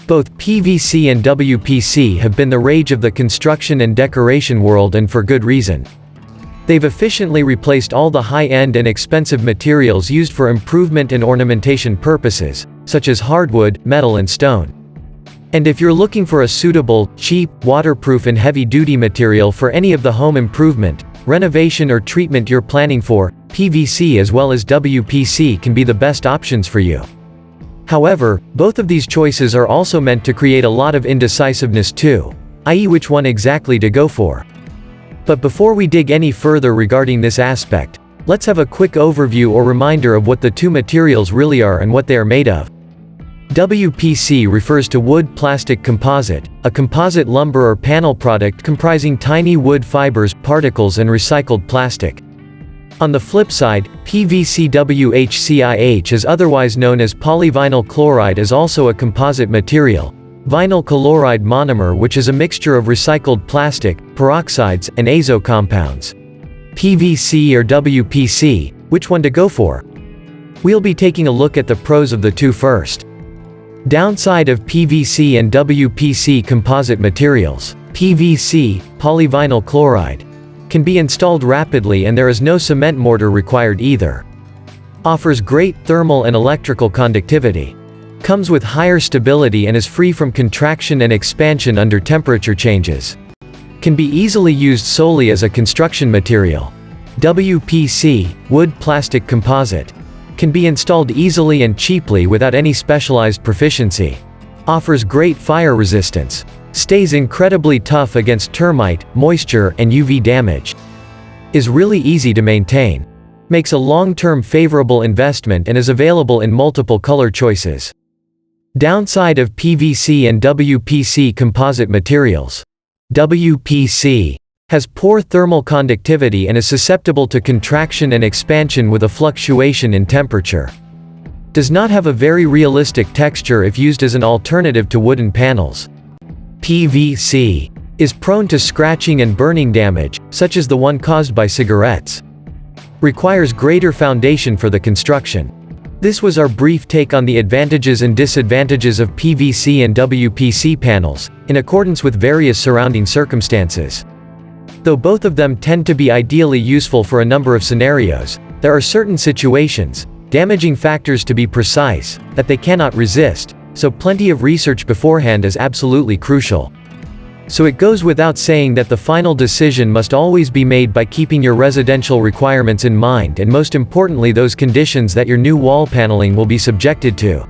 Both PVC and WPC have been the rage of the construction and decoration world, and for good reason. They've efficiently replaced all the high-end and expensive materials used for improvement and ornamentation purposes, such as hardwood, metal and stone. And if you're looking for a suitable, cheap, waterproof and heavy-duty material for any of the home improvement, renovation or treatment you're planning for, PVC as well as WPC can be the best options for you. However, both of these choices are also meant to create a lot of indecisiveness too, i.e. which one exactly to go for. But before we dig any further regarding this aspect, let's have a quick overview or reminder of what the two materials really are and what they are made of. WPC refers to wood plastic composite, a composite lumber or panel product comprising tiny wood fibers, particles and recycled plastic. On the flip side, PVC-WHCIH is otherwise known as polyvinyl chloride, is also a composite material, vinyl chloride monomer, which is a mixture of recycled plastic, peroxides, and azo compounds. PVC or WPC, which one to go for? We'll be taking a look at the pros of the two first. Downside of PVC and WPC composite materials. PVC, polyvinyl chloride, can be installed rapidly and there is no cement mortar required either. Offers great thermal and electrical conductivity. Comes with higher stability and is free from contraction and expansion under temperature changes. Can be easily used solely as a construction material. WPC, wood plastic composite, can be installed easily and cheaply without any specialized proficiency. Offers great fire resistance. Stays incredibly tough against termite, moisture, and UV damage. Is really easy to maintain. Makes a long-term favorable investment and is available in multiple color choices. Downside of PVC and WPC composite materials. WPC has poor thermal conductivity and is susceptible to contraction and expansion with a fluctuation in temperature. Does not have a very realistic texture if used as an alternative to wooden panels. PVC is prone to scratching and burning damage, such as the one caused by cigarettes. Requires greater foundation for the construction. This was our brief take on the advantages and disadvantages of PVC and WPC panels, in accordance with various surrounding circumstances. Though both of them tend to be ideally useful for a number of scenarios, there are certain situations, damaging factors to be precise, that they cannot resist, so plenty of research beforehand is absolutely crucial. So it goes without saying that the final decision must always be made by keeping your residential requirements in mind and most importantly those conditions that your new wall paneling will be subjected to.